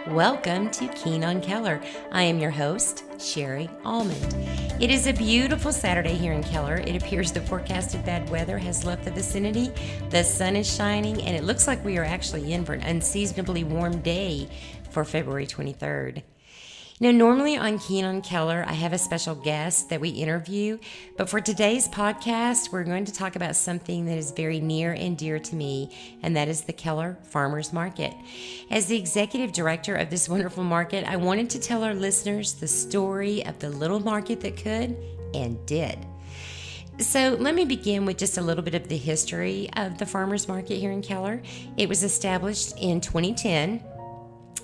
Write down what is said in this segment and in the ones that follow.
Welcome to Keen on Keller. I am your host, Sherry Almond. It is a beautiful Saturday here in Keller. It appears the forecasted bad weather has left the vicinity. The sun is shining, and it looks like we are actually in for an unseasonably warm day for February 23rd. Normally on Keen on Keller, I have a special guest that we interview, but for today's podcast, we're going to talk about something that is very near and dear to me, and that is the Keller Farmers Market. As the executive director of this wonderful market, I wanted to tell our listeners the story of the little market that could and did. So let me begin with just a little bit of the history of the Farmers Market here in Keller. It was established in 2010.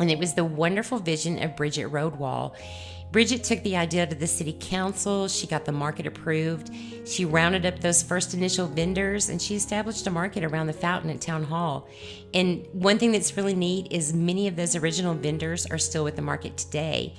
And it was the wonderful vision of Bridget Roadwall. Bridget took the idea to the city council. She got the market approved. She rounded up those first initial vendors, and she established a market around the fountain at Town Hall. And one thing that's really neat is many of those original vendors are still with the market today.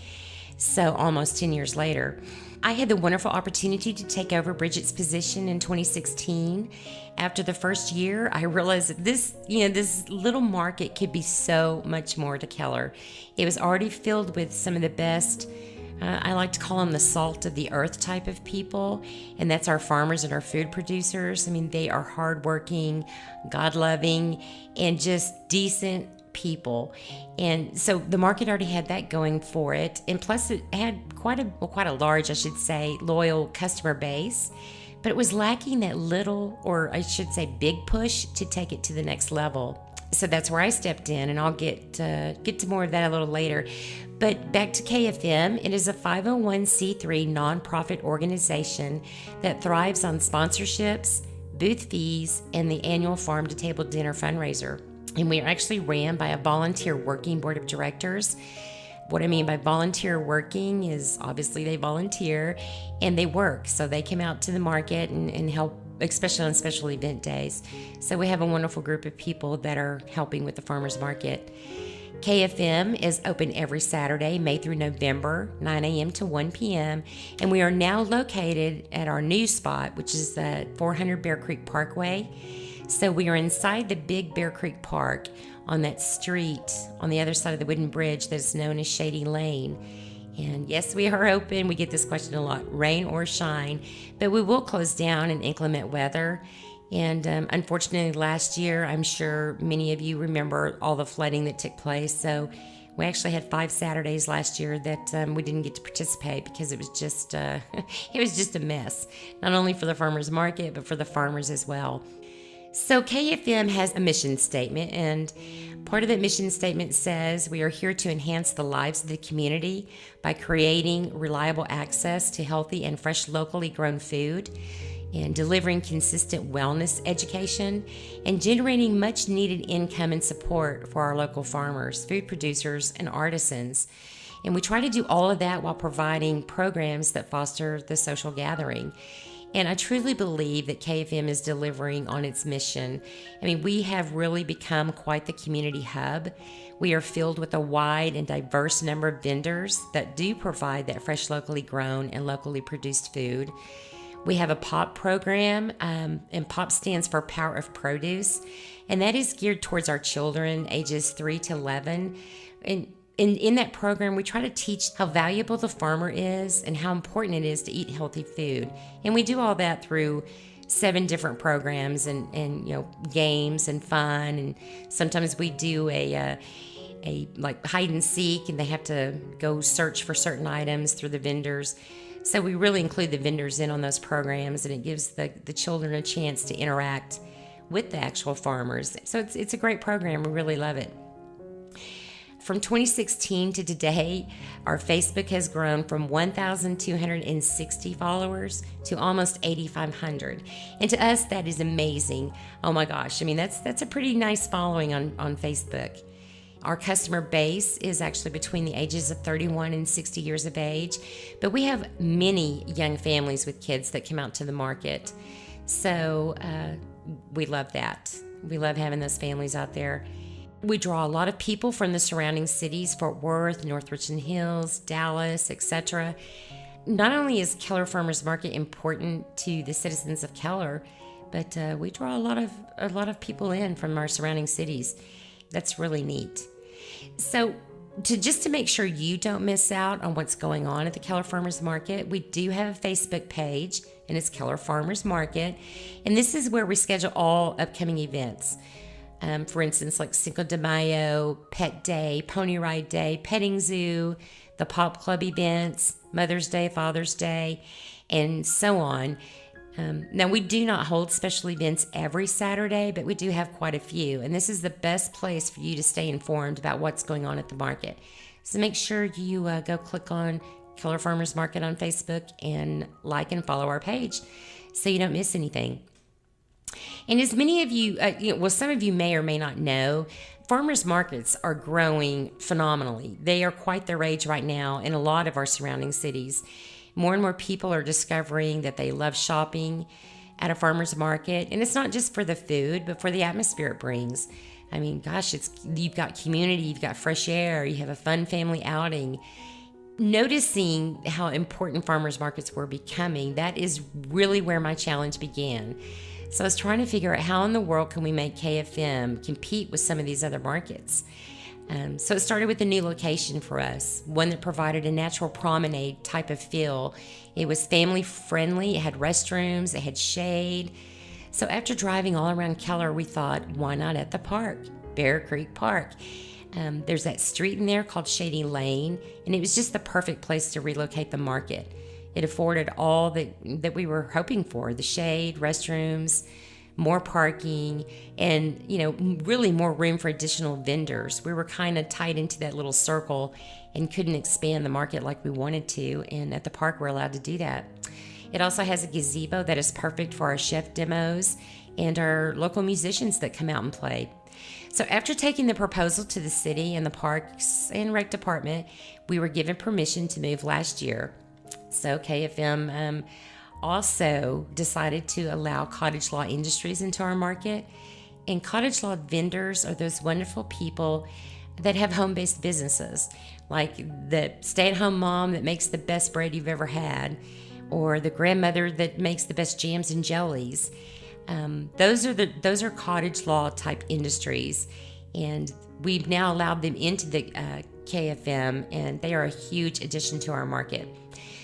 So almost 10 years later. I had the wonderful opportunity to take over Bridget's position in 2016. After the first year, I realized that this little market could be so much more to Keller. It was already filled with some of the best, I like to call them the salt of the earth type of people, and that's our farmers and our food producers. I mean, they are hardworking, God-loving, and just decent people. And so the market already had that going for it, and plus it had quite a large, I should say, loyal customer base, but it was lacking that little, or I should say big push to take it to the next level. So that's where I stepped in, and I'll get to more of that a little later. But back to KFM, it is a 501c3 nonprofit organization that thrives on sponsorships, booth fees, and the annual farm to table dinner fundraiser. And we are actually ran by a volunteer working board of directors. What I mean by volunteer working is obviously they volunteer and they work. So they come out to the market and help, especially on special event days. So we have a wonderful group of people that are helping with the farmers market. KFM is open every Saturday, May through November, 9 a.m. to 1 p.m. And we are now located at our new spot, which is the 400 Bear Creek Parkway. So we are inside the big Bear Creek Park on that street on the other side of the wooden bridge that's known as Shady Lane. And yes, we are open. We get this question a lot, rain or shine, but we will close down in inclement weather. And unfortunately, last year, I'm sure many of you remember all the flooding that took place. So we actually had 5 Saturdays last year that we didn't get to participate because it was just a mess, not only for the farmers market, but for the farmers as well. So KFM has a mission statement, and part of that mission statement says we are here to enhance the lives of the community by creating reliable access to healthy and fresh locally grown food, and delivering consistent wellness education, and generating much needed income and support for our local farmers, food producers, and artisans. And we try to do all of that while providing programs that foster the social gathering. And I truly believe that KFM is delivering on its mission. I mean, we have really become quite the community hub. We are filled with a wide and diverse number of vendors that do provide that fresh, locally grown and locally produced food. We have a POP program, and POP stands for Power of Produce, and that is geared towards our children ages 3 to 11. And in that program, we try to teach how valuable the farmer is and how important it is to eat healthy food. And we do all that through 7 different programs and games and fun. And sometimes we do a like hide and seek, and they have to go search for certain items through the vendors. So we really include the vendors in on those programs, and it gives the children a chance to interact with the actual farmers. So it's a great program. We really love it. From 2016 to today, our Facebook has grown from 1,260 followers to almost 8,500. And to us, that is amazing. Oh my gosh. I mean, that's a pretty nice following on Facebook. Our customer base is actually between the ages of 31 and 60 years of age, but we have many young families with kids that come out to the market. So we love that. We love having those families out there. We draw a lot of people from the surrounding cities, Fort Worth, North Richland Hills, Dallas, etc. Not only is Keller Farmers Market important to the citizens of Keller, but we draw a lot of people in from our surrounding cities. That's really neat. So Just to make sure you don't miss out on what's going on at the Keller Farmers Market, we do have a Facebook page, and it's Keller Farmers Market. And this is where we schedule all upcoming events. For instance, like Cinco de Mayo, Pet Day, Pony Ride Day, Petting Zoo, the Pop Club events, Mother's Day, Father's Day, and so on. Now, we do not hold special events every Saturday, but we do have quite a few. And this is the best place for you to stay informed about what's going on at the market. So make sure you go click on Keller Farmers Market on Facebook and like and follow our page so you don't miss anything. And as many of you, some of you may or may not know, farmers markets are growing phenomenally. They are quite the rage right now in a lot of our surrounding cities. More and more people are discovering that they love shopping at a farmer's market. And it's not just for the food, but for the atmosphere it brings. I mean, gosh, you've got community, you've got fresh air, you have a fun family outing. Noticing how important farmers markets were becoming, that is really where my challenge began. So I was trying to figure out how in the world can we make KFM compete with some of these other markets. So it started with a new location for us, one that provided a natural promenade type of feel. It was family friendly, it had restrooms, it had shade. So after driving all around Keller, we thought, why not at the park, Bear Creek Park? There's that street in there called Shady Lane, and it was just the perfect place to relocate the market. It afforded all that we were hoping for, the shade, restrooms, more parking, and, really more room for additional vendors. We were kind of tied into that little circle and couldn't expand the market like we wanted to. And at the park, we're allowed to do that. It also has a gazebo that is perfect for our chef demos and our local musicians that come out and play. So after taking the proposal to the city and the Parks and Rec Department, we were given permission to move last year. So KFM also decided to allow cottage law industries into our market. And cottage law vendors are those wonderful people that have home-based businesses, like the stay-at-home mom that makes the best bread you've ever had, or the grandmother that makes the best jams and jellies. Those are cottage law type industries, and we've now allowed them into the KFM, and they are a huge addition to our market.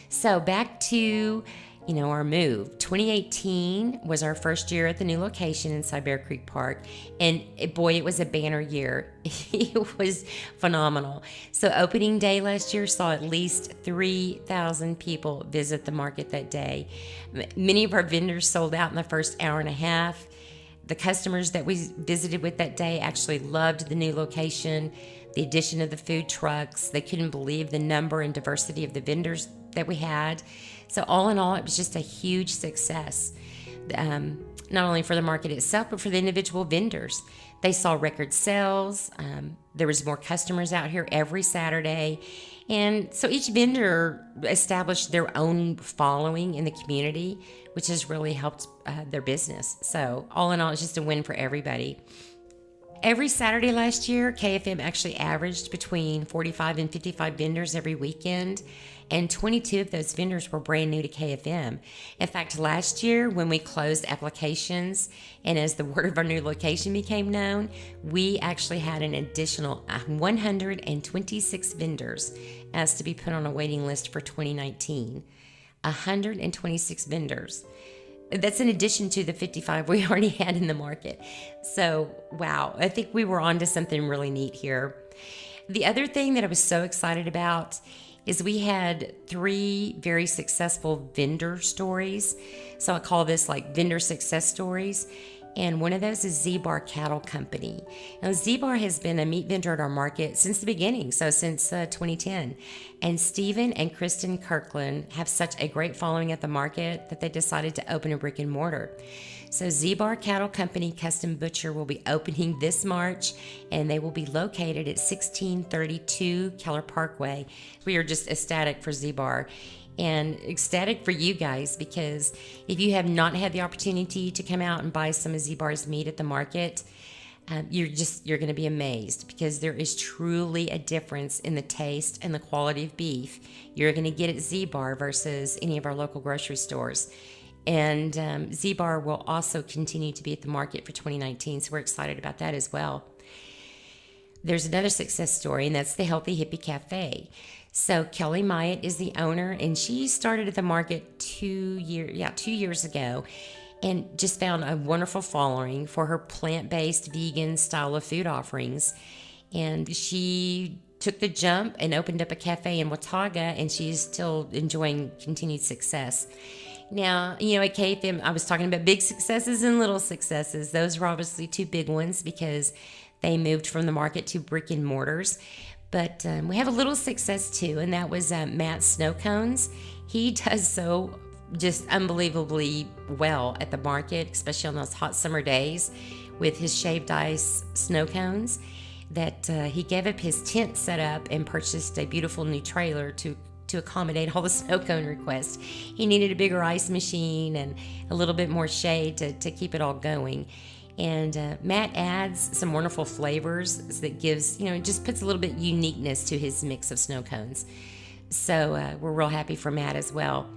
So back to our move. 2018 was our first year at the new location inside Bear Creek Park. And it was a banner year. It was phenomenal. So opening day last year saw at least 3,000 people visit the market that day. Many of our vendors sold out in the first hour and a half. The customers that we visited with that day actually loved the new location, the addition of the food trucks. They couldn't believe the number and diversity of the vendors that we had. So all in all, it was just a huge success, not only for the market itself, but for the individual vendors. They saw record sales. There was more customers out here every Saturday. And so each vendor established their own following in the community, which has really helped their business. So all in all, it's just a win for everybody. Every Saturday last year, KFM actually averaged between 45 and 55 vendors every weekend, and 22 of those vendors were brand new to KFM. In fact, last year when we closed applications and as the word of our new location became known, we actually had an additional 126 vendors asked to be put on a waiting list for 2019. 126 vendors. That's in addition to the 55 we already had in the market. So, wow, I think we were onto something really neat here. The other thing that I was so excited about is we had 3 very successful vendor stories. So I call this like vendor success stories. And one of those is Z-Bar Cattle Company. Now, Z-Bar has been a meat vendor at our market since the beginning, so since 2010. And Stephen and Kristen Kirkland have such a great following at the market that they decided to open a brick and mortar. So Z-Bar Cattle Company Custom Butcher will be opening this March, and they will be located at 1632 Keller Parkway. We are just ecstatic for Z-Bar. And ecstatic for you guys, because if you have not had the opportunity to come out and buy some of Z-Bar's meat at the market, you're going to be amazed, because there is truly a difference in the taste and the quality of beef you're going to get at Z-Bar versus any of our local grocery stores. And Z-Bar will also continue to be at the market for 2019, so we're excited about that as well. there's another success story, and that's the Healthy Hippie Cafe. So Kelly Myatt is the owner, and she started at the market 2 years ago, and just found a wonderful following for her plant-based vegan style of food offerings. And she took the jump and opened up a cafe in Watauga, and she's still enjoying continued success. Now, at KFM, I was talking about big successes and little successes. Those were obviously two big ones because they moved from the market to brick and mortars. But we have a little success too, and that was Matt's snow cones. He does so just unbelievably well at the market, especially on those hot summer days with his shaved ice snow cones, that he gave up his tent setup and purchased a beautiful new trailer to accommodate all the snow cone requests. He needed a bigger ice machine and a little bit more shade to keep it all going. And Matt adds some wonderful flavors that gives, just puts a little bit uniqueness to his mix of snow cones. So we're real happy for Matt as well.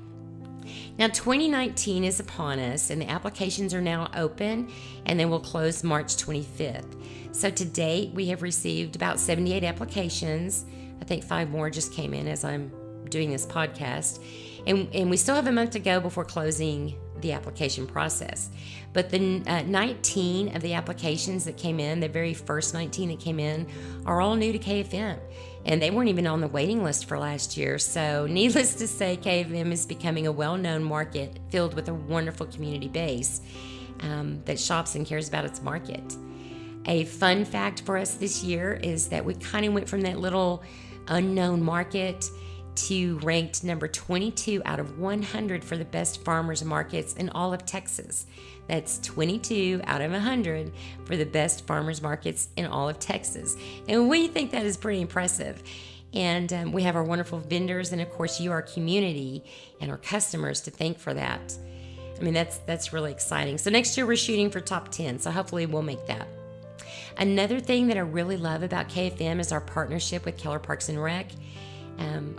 Now, 2019 is upon us, and the applications are now open, and they will close March 25th. So to date, we have received about 78 applications. I think 5 more just came in as I'm doing this podcast. And we still have a month to go before closing the application process. But the 19 of the applications that came in, the very first 19 that came in, are all new to KFM. And they weren't even on the waiting list for last year. So needless to say, KFM is becoming a well-known market filled with a wonderful community base that shops and cares about its market. A fun fact for us this year is that we kind of went from that little unknown market to ranked number 22 out of 100 for the best farmers markets in all of Texas. That's 22 out of 100 for the best farmers markets in all of Texas. And we think that is pretty impressive. And we have our wonderful vendors, and of course you, our community, and our customers to thank for that. I mean, that's really exciting. So next year we're shooting for top 10, so hopefully we'll make that. Another thing that I really love about KFM is our partnership with Keller Parks and Rec.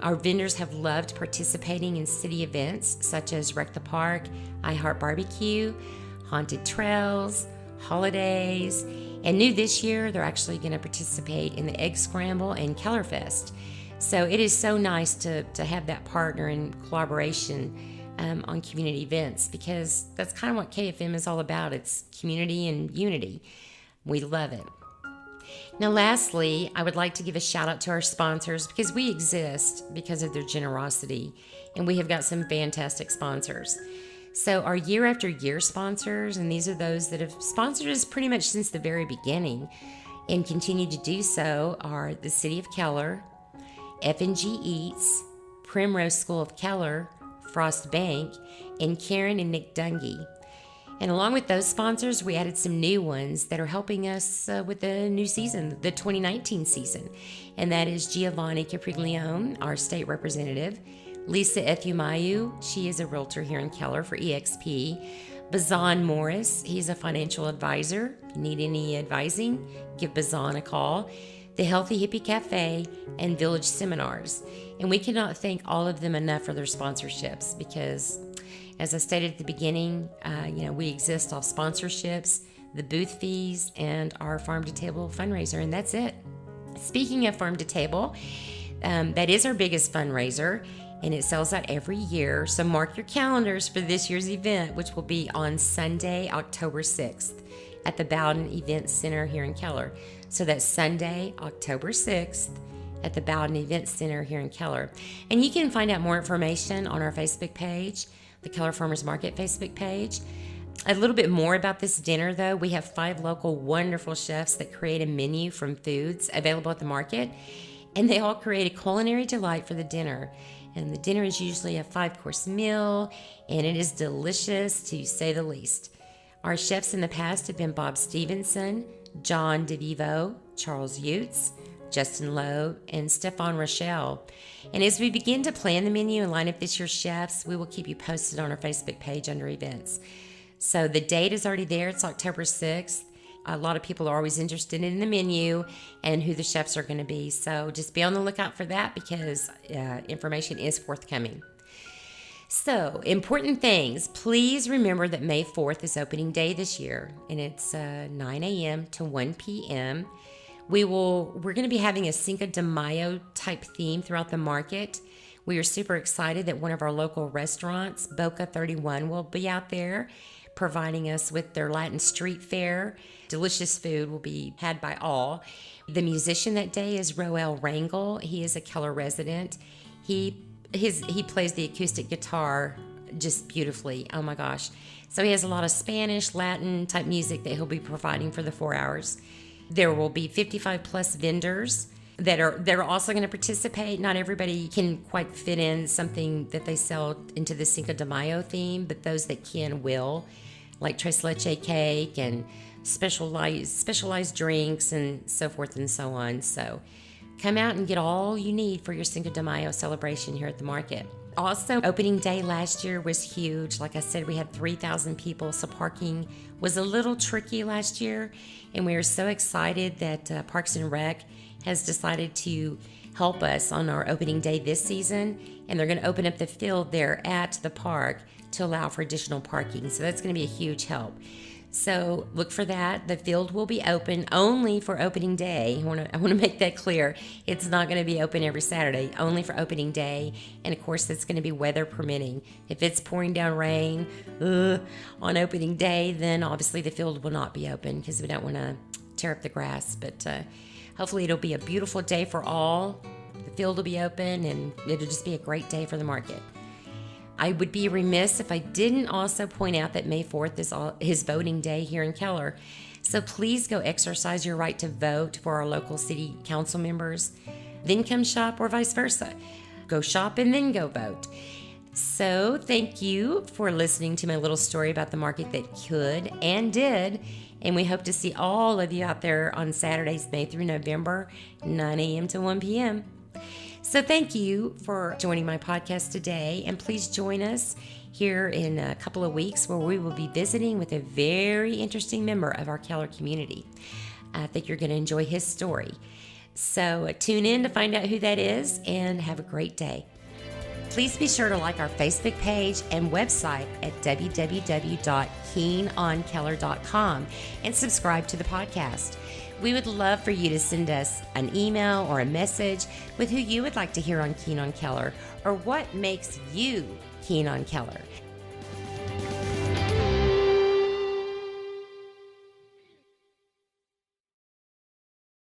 Our vendors have loved participating in city events such as Wreck the Park, I Heart Barbecue, Haunted Trails, Holidays, and new this year, they're actually going to participate in the Egg Scramble and Keller Fest. So it is so nice to have that partner and collaboration on community events, because that's kind of what KFM is all about. It's community and unity. We love it. Now, lastly, I would like to give a shout out to our sponsors, because we exist because of their generosity, and we have got some fantastic sponsors. So our year after year sponsors, and these are those that have sponsored us pretty much since the very beginning and continue to do so, are the City of Keller, F&G Eats, Primrose School of Keller, Frost Bank, and Karen and Nick Dungy. And along with those sponsors, we added some new ones that are helping us with the new season, the 2019 season. And that is Giovanni Capriglione, our state representative, Lisa Ethumayu, she is a realtor here in Keller for EXP, Bazan Morris, he's a financial advisor. If you need any advising, give Bazan a call. The Healthy Hippie Cafe, and Village Seminars. And we cannot thank all of them enough for their sponsorships, because as I stated at the beginning, we exist off sponsorships, the booth fees, and our Farm to Table fundraiser, and that's it. Speaking of Farm to Table, that is our biggest fundraiser, and it sells out every year. So mark your calendars for this year's event, which will be on Sunday, October 6th at the Bowden Event Center here in Keller. So that's Sunday, October 6th at the Bowden Event Center here in Keller. And you can find out more information on our Facebook page, the Keller Farmers Market Facebook page. A little bit more about this dinner, though. We have 5 local wonderful chefs that create a menu from foods available at the market, and they all create a culinary delight for the dinner. And the dinner is usually a 5-course meal, and it is delicious, to say the least. Our chefs in the past have been Bob Stevenson, John DeVivo, Charles Utes, Justin Lowe, and Stefan Rochelle. And as we begin to plan the menu and line up this year's chefs, we will keep you posted on our Facebook page under events. So the date is already there. It's October 6th. A lot of people are always interested in the menu and who the chefs are going to be. So just be on the lookout for that, because information is forthcoming. So, important things. Please remember that May 4th is opening day this year, and it's 9 a.m. to 1 p.m. We're going to be having a Cinco de Mayo type theme throughout the market. We are super excited that one of our local restaurants, Boca 31, will be out there providing us with their Latin street fare. Delicious food will be had by all. The musician that day is Roel Rangel. He is a Keller resident. He plays the acoustic guitar just beautifully. Oh my gosh. So he has a lot of Spanish, Latin type music that he'll be providing for the 4 hours. There will be 55 plus vendors that are also going to participate. Not everybody can quite fit in something that they sell into the Cinco de Mayo theme, but those that can will, like tres leche cake and specialized drinks and so forth and so on. So come out and get all you need for your Cinco de Mayo celebration here at the market. Also, opening day last year was huge. Like I said, we had 3,000 people, so parking was a little tricky last year, and we are so excited that Parks and Rec has decided to help us on our opening day this season, and they're going to open up the field there at the park to allow for additional parking. So that's going to be a huge help. So look for that. The field will be open only for opening day. I want to make that clear. It's not going to be open every Saturday, only for opening day. And of course, it's going to be weather permitting. If it's pouring down rain on opening day, then obviously the field will not be open because we don't want to tear up the grass. But hopefully it'll be a beautiful day for all. The field will be open and it'll just be a great day for the market. I would be remiss if I didn't also point out that May 4th is voting day here in Keller. So please go exercise your right to vote for our local city council members. Then come shop or vice versa. Go shop and then go vote. So thank you for listening to my little story about the market that could and did. And we hope to see all of you out there on Saturdays, May through November, 9 a.m. to 1 p.m. So thank you for joining my podcast today, and please join us here in a couple of weeks where we will be visiting with a very interesting member of our Keller community. I think you're going to enjoy his story. So tune in to find out who that is, and have a great day. Please be sure to like our Facebook page and website at www.keenonkeller.com and subscribe to the podcast. We would love for you to send us an email or a message with who you would like to hear on Keen on Keller, or what makes you Keen on Keller.